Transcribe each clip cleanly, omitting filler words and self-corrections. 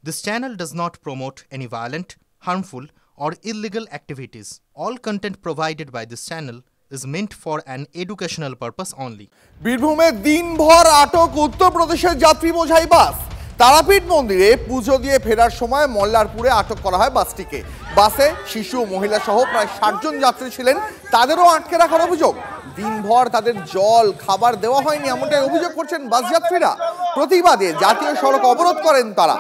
This channel does not promote any violent, harmful, or illegal activities. All content provided by this channel is meant for an educational purpose only. বীরভূমে দিনভর আটক উত্তরপ্রদেশের যাত্রী বোঝাই বাস। তারাপীঠ মন্দিরে পুজো দিয়ে ফেরার সময় মল্লারপুরে আটক করা হয় বাসটিকে। বাসে শিশু ও মহিলা সহ প্রায় ৬০ জন যাত্রী ছিলেন, তাদেরও আটকে রাখার অভিযোগ। দিনভর তাদের জল খাবার দেওয়া হয়নি এমনটাই অভিযোগ করছেন বাস যাত্রীরা। প্রতিবাদে জাতীয় সড়ক অবরোধ করেন তারা।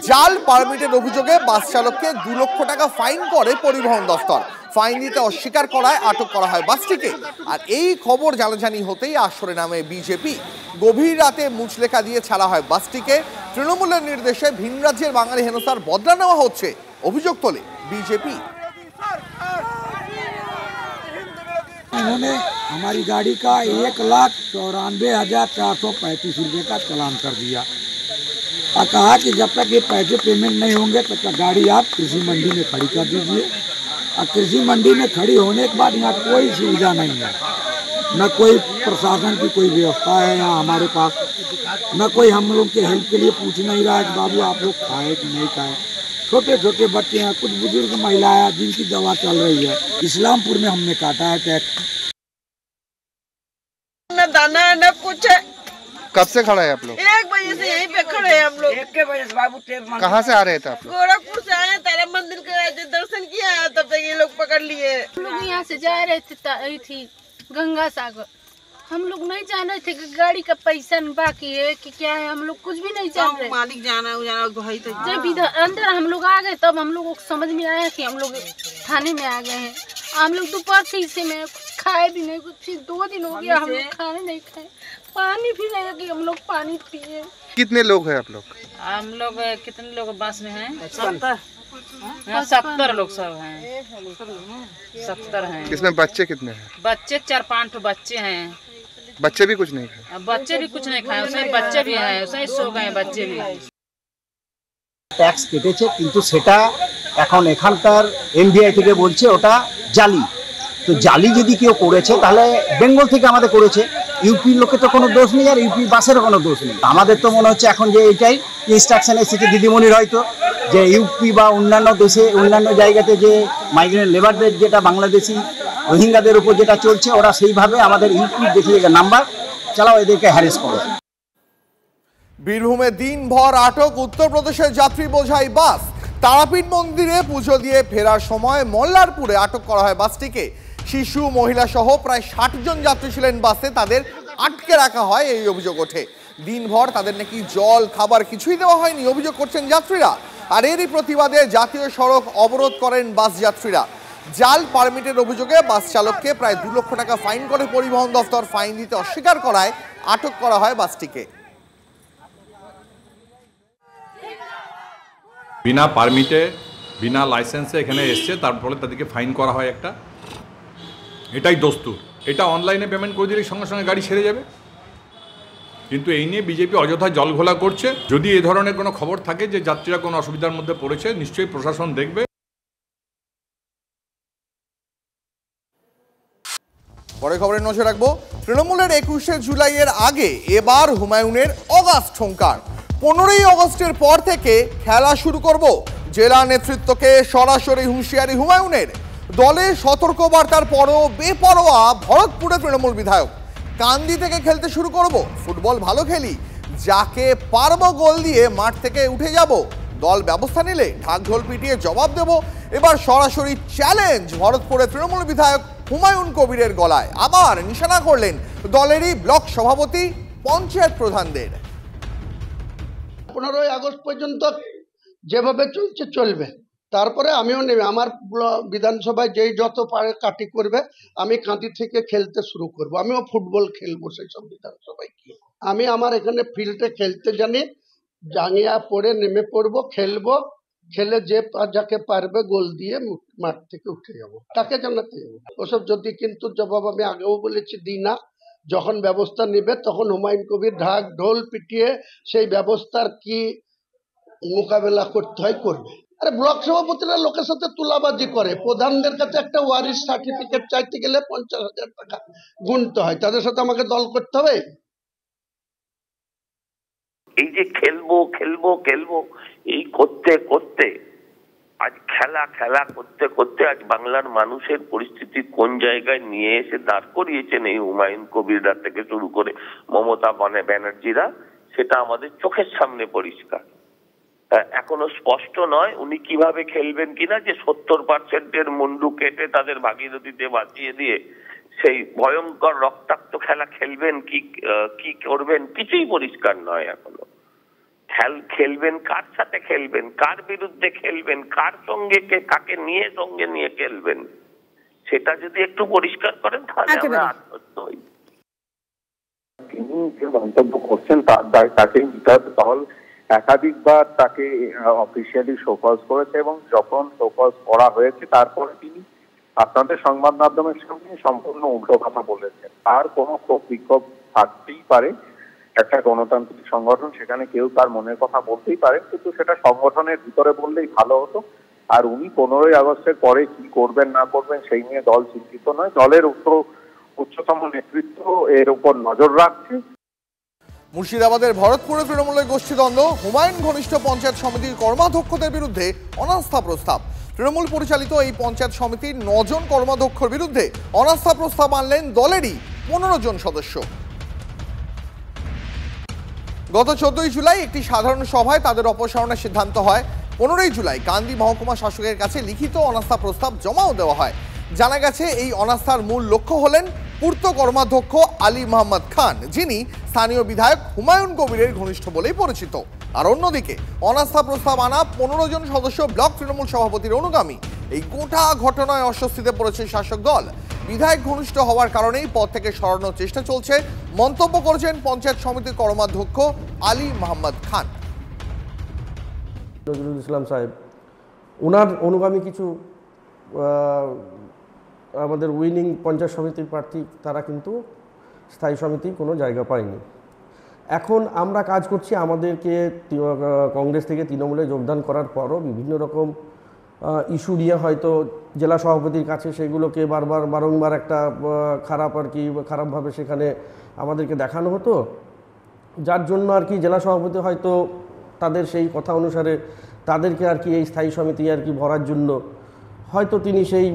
জাল পারমিটের অভিযোগে বাস চালককে ২ লক্ষ টাকা ফাইন করে পরিবহন দফতর। ফাইন দিতে অস্বীকার করায় আটক করা হয় বাসটিকে। আর এই খবর জানাজানি হতেই আসরে নামে বিজেপি। গভীর রাতে মুচলেখা দিয়ে ছাড়া হয় বাসটিকে। তৃণমূলের নির্দেশে ভিন রাজ্যের বাঙালি হেনস্থার বদলা নেওয়া হচ্ছে, অভিযোগ তোলে বিজেপি। उन्होंने हमारी गाड़ी का 1,94,435 रुपये का चालान कर दिया और कहा कि जब तक ये पैसे पेमेंट नहीं होंगे तब तक गाड़ी आप कृषि मंडी में खड़ी कर दीजिए। और कृषि मंडी में खड़ी होने के बाद यहाँ कोई सुविधा नहीं है, न कोई प्रशासन की कोई व्यवस्था है यहाँ हमारे पास, न कोई हम लोग के हेल्प के लिए पूछ नहीं रहा है कि बाबू आप लोग खाए कि नहीं खाए। छोटे छोटे बच्चे हैं, कुछ बुजुर्ग महिलाएं हैं जिनकी दवा चल रही है। इस्लामपुर में हमने काटा है टैक्स। न दाना न कुछ। कब से खड़ा है आप लोग? 1 बजे से यहीं पे खड़े हैं हम लोग। 1 बजे से बाबू कहाँ से आ रहे थे आप लोग? गोरखपुर से आए, तारा मंदिर के दर्शन किया, तब तक ये लोग पकड़ लिए। हम लोग यहाँ से जा रहे थे थी गंगा सागर। हम लोग नहीं जान रहे थे कि गाड़ी का पैसा बाकी है कि क्या है, हम लोग कुछ भी नहीं जान रहे। मालिक जाना भाई तो जब इधर अंदर हम लोग आ गए तब हम लोगों को समझ में आया कि हम लोग थाने में आ गए हैं। हम लोग दोपहर से इसे में खाए भी नहीं कुछ, फिर 2 दिन हो गया हम लोग खाने नहीं खाए, पानी भी नहीं कि हम लोग पानी पिए। कितने लोग हैं आप लोग? हम लोग कितने लोग बस में हैं? 70 लोग सब हैं। 70 हैं। इसमें बच्चे कितने हैं? बच्चे 4-5 बच्चे हैं। बच्चे भी कुछ नहीं खाए? बच्चे भी कुछ नहीं खाए, उसमें बच्चे भी हैं, उसमें सो गए बच्चे भी। ট্যাক্স কেটেছে কিন্তু সেটা এখন এখানকার এমভিআই থেকে বলছে ওটা জালি। তো জালি যদি কেউ করেছে তাহলে বেঙ্গল থেকে আমাদের করেছে, ইউপির লোকে তো কোনো দোষ নেই আর ইউপি বাসেরও কোনো দোষ নেই। আমাদের তো মনে হচ্ছে এখন যে এইটাই ইনস্ট্রাকশন এসেছে দিদিমণির হয়তো, যে ইউপি বা অন্যান্য দেশে অন্যান্য জায়গাতে যে মাইগ্রেন্ট লেবারদের যেটা বাংলাদেশি রোহিঙ্গাদের উপর যেটা চলছে ওরা সেইভাবে আমাদের ইউপির দেখিয়ে নাম্বার চালাও, এদেরকে হ্যারেস করো। বীরভূমে দিনভর আটক উত্তরপ্রদেশের যাত্রী বোঝাই বাস। তারাপীঠ মন্দিরে পুজো দিয়ে ফেরার সময় মল্লারপুরে আটক করা হয় বাসটিকে। শিশু মহিলা সহ প্রায় ৬০ জন যাত্রী ছিলেন বাসে, তাদের আটকে রাখা হয় এই অভিযোগ ওঠে। দিনভর তাদের নাকি জল খাবার কিছুই দেওয়া হয়নি, অভিযোগ করছেন যাত্রীরা। আর এরই প্রতিবাদে জাতীয় সড়ক অবরোধ করেন বাস যাত্রীরা। জাল পারমিটের অভিযোগে বাস চালককে প্রায় ২ লক্ষ টাকা ফাইন করে পরিবহন দফতর। ফাইন দিতে অস্বীকার করায় আটক করা হয় বাসটিকে। বিনা পারমিটে বিনা লাইসেন্সে এখানে এসছে, তার ফলে তাদেরকে ফাইন করা হয় একটা। এটাই দস্তুর। এটা অনলাইনে পেমেন্ট করে দিলে সঙ্গে সঙ্গে গাড়ি ছেড়ে যাবে, কিন্তু এই নিয়ে বিজেপি অযথা জলঘোলা করছে। যদি এ ধরনের কোনো খবর থাকে যে যাত্রীরা কোনো অসুবিধার মধ্যে পড়েছে, নিশ্চয়ই প্রশাসন দেখবে। পরে খবরে নজর রাখবো। তৃণমূলের ২১শে জুলাইয়ের আগে এবার হুমায়ুনের অগাস্ট হুঙ্কার। ১৫ই অগস্টের পর থেকে খেলা শুরু করব, জেলা নেতৃত্বকে সরাসরি হুঁশিয়ারি হুমায়ুনের। দলে সতর্কবার্তার পরও বেপরোয়া ভরতপুরে তৃণমূল বিধায়ক। কান্দি থেকে খেলতে শুরু করব, ফুটবল ভালো খেলি, যাকে পারবো গোল দিয়ে মাঠ থেকে উঠে যাব, দল ব্যবস্থা নিলে ঢাকঢোল পিটিয়ে জবাব দেব। এবার সরাসরি চ্যালেঞ্জ ভরতপুরে তৃণমূল বিধায়ক হুমায়ুন কবিরের গলায়। আবার নিশানা করলেন দলেরই ব্লক সভাপতি, পঞ্চায়েত প্রধানদের। 15ই আগস্ট পর্যন্ত যেভাবে চলছে চলবে, তারপরে আমিও নেবে। আমার বিধানসভায় যেই যত পারে কাটি করবে, আমি কাঁদি থেকে খেলতে শুরু করব। আমিও ফুটবল খেলবো সেই সব বিধানসভায় গিয়ে। আমি আমার এখানে ফিল্ডে খেলতে জানি, জাঙ্গিয়া পরে নেমে পড়বো, খেলবো, খেলে যে যাকে পারবে গোল দিয়ে মাঠ থেকে উঠে যাব, তাকে জানাতে যাবো। ওসব যদি কিন্তু জবাব আমি আগেও বলেছি দিই না। যখন ব্যবস্থা নেবে তখন হুমায়ুন কবির ঢাক ঢোল পিটিয়ে সেই ব্যবস্থার কি মোকাবেলা করতে হয় করবে। আরে ব্লক সভাপতিরা লোকের সাথে তুলাবাজি করে, প্রধানদের কাছে একটা ওয়ারিশ সার্টিফিকেট চাইতে গেলে 50,000 টাকা গুনতে হয়, তাদের সাথে আমাকে দল করতে হবে। এই যে খেলবো খেলবো খেলবো এই করতে খেলা করতে করতে আজ বাংলার মানুষের পরিস্থিতি কোন জায়গায় নিয়ে এসে দাঁড় করিয়েছেন এই হুমায়ুন কবিররা থেকে শুরু করে মমতা ব্যানার্জিরা, সেটা আমাদের চোখের সামনে পরিষ্কার। এখনো স্পষ্ট নয় উনি কিভাবে খেলবেন কিনা, যে 70% মুন্ডু কেটে তাদের ভাগীরথীতে বাঁচিয়ে দিয়ে সেই ভয়ঙ্কর রক্তাক্ত খেলা খেলবেন কি করবেন, কিছুই পরিষ্কার নয় এখনো। খেলবেন কার সাথে খেলবেন, কার বিরুদ্ধে খেলবেন, কার সঙ্গে কাকে নিয়ে সঙ্গে নিয়ে খেলবেন, সেটা যদি একটু পরিষ্কার করেন তাহলে আমরা আশ্বস্ত হই। তিনি যে মন্তব্য করছেন তাকে দল একাধিকবার তাকে অফিসিয়ালি শোকজ করেছে এবং যখন শোকজ করা হয়েছে তারপরে তিনি আপনাদের সংবাদ মাধ্যমের সঙ্গে সম্পূর্ণ উল্টো কথা বলেছেন। আর কোনো ক্ষোভ বিক্ষোভ থাকতেই পারে, একটা গণতান্ত্রিক সংগঠন, সেখানে কেউ তার মনের কথা বলতেই পারে, কিন্তু সেটা সংগঠনের ভিতরে বললেই ভালো হতো। আর উনি 15ই আগস্টের পরে কি করবেন না করবেন সেই নিয়ে দল চিন্তিত নয়, দলের উচ্চতম নেতৃত্ব এর উপর নজর রাখছে। মুর্শিদাবাদের ভরতপুরে তৃণমূলের গোষ্ঠীদ্বন্দ্ব, হুমায়ুন ঘনিষ্ঠ পঞ্চায়েত সমিতির কর্মাধ্যক্ষদের বিরুদ্ধে অনাস্থা প্রস্তাব। তৃণমূল পরিচালিত এই পঞ্চায়েত সমিতির 9 জন কর্মাধ্যক্ষর বিরুদ্ধে অনাস্থা প্রস্তাব আনলেন দলেরই 15 জন সদস্য। গত 14ই জুলাই একটি সাধারণ সভায় তাদের অপসারণের সিদ্ধান্ত হয়। 15ই জুলাই কান্দি মহকুমা শাসকের কাছে লিখিত অনাস্থা প্রস্তাব জমাও দেওয়া হয়। জানা গেছে এই অনাস্থার মূল লক্ষ্য হলেন পূর্ত কর্মাধ্যক্ষ আলী মোহাম্মদ খান, যিনি স্থানীয় বিধায়ক হুমায়ুন কবিরের ঘনিষ্ঠ বলেই পরিচিত। আর অন্যদিকে অনাস্থা প্রস্তাব আনা 15 জন সদস্য ব্লক তৃণমূল সভাপতির অনুগামী। এই গোটা ঘটনায় অস্বস্তিতে পড়েছে শাসক দল। বিধায়ক ঘনিষ্ঠ হওয়ার কারণেই পদ থেকে সরানোর চেষ্টা চলছে, মন্তব্য করেছেন পঞ্চায়েত সমিতির কর্মাধ্যক্ষ আলী মোহাম্মদ খান। নজরুল ইসলাম সাহেব, ওনার অনুগামী কিছু আমাদের উইনিং পঞ্চায়েত সমিতির প্রার্থী, তারা কিন্তু স্থায়ী সমিতির কোনো জায়গা পায়নি। এখন আমরা কাজ করছি, আমাদেরকে কংগ্রেস থেকে তৃণমূলে যোগদান করার পরও বিভিন্ন রকম ইস্যু নিয়ে হয়তো জেলা সভাপতির কাছে সেগুলোকে বারংবার একটা খারাপভাবে সেখানে আমাদেরকে দেখানো হতো, যার জন্য আর কি জেলা সভাপতি হয়তো তাদের সেই কথা অনুসারে তাদেরকে আর কি এই স্থায়ী সমিতি আর কি ভরার জন্য হয়তো তিনি সেই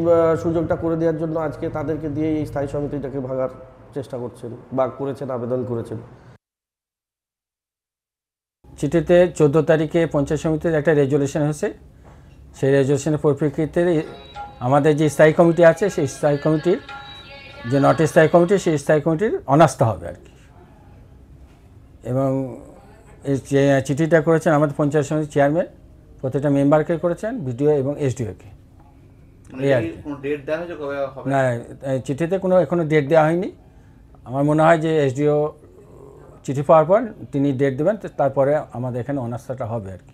সুযোগটা করে দেওয়ার জন্য আজকে তাদেরকে দিয়ে এই স্থায়ী সমিতিটাকে ভাঙার চেষ্টা করছেন বা করেছেন, আবেদন করেছেন। চিঠিতে 14 তারিখে পঞ্চায়েত সমিতির একটা রেজলিউশন হয়েছে। সেই রেজলিউশনের পরিপ্রেক্ষিতে আমাদের যে স্থায়ী কমিটি আছে সেই স্থায়ী কমিটির যে নট স্থায়ী কমিটি, সেই স্থায়ী কমিটির অনাস্থা হবে আর কি। এবং এই যে চিঠিটা করেছেন আমাদের পঞ্চায়েত সমিতির চেয়ারম্যান, প্রত্যেকটা মেম্বারকে করেছেন, বিডিও এবং এসডিওকে। না, চিঠিতে কোনো এখনো ডেট দেওয়া হয়নি। আমার মনে হয় যে এসডিও চিঠি পাওয়ার পর তিনি ডেট দেবেন, তারপরে আমাদের এখানে অনাস্থাটা হবে আর কি।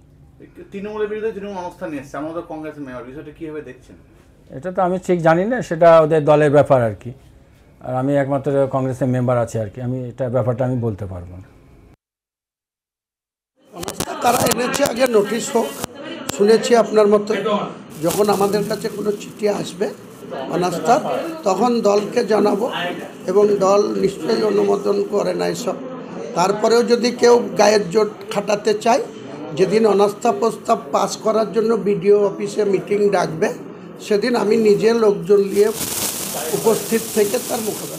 তৃণমূলের বিরুদ্ধে তৃণমূল অনাস্থা নিয়েছে, আমাদের কংগ্রেসের মেয়র, বিষয়টা কীভাবে দেখছেন? এটা তো আমি ঠিক জানি না, সেটা ওদের দলের ব্যাপার আর কি। আর আমি একমাত্র কংগ্রেসের মেম্বার আছি আর কি, আমি এটা ব্যাপারটা আমি বলতে পারবো না। অনাস্থা তারা এনেছে, আগে নোটিশ হোক। শুনেছি আপনার মতো যখন আমাদের কাছে কোনো চিঠি আসবে অনাস্থা, তখন দলকে জানাবো এবং দল নিশ্চয়ই অনুমোদন করে না এসব। তারপরেও যদি কেউ গায়ের জোট খাটাতে চায়, যেদিন অনাস্থা প্রস্তাব পাস করার জন্য বিডিও অফিসে মিটিং ডাকবে, সেদিন আমি নিজে লোকজন নিয়ে উপস্থিত থেকে তার মোকাবেলা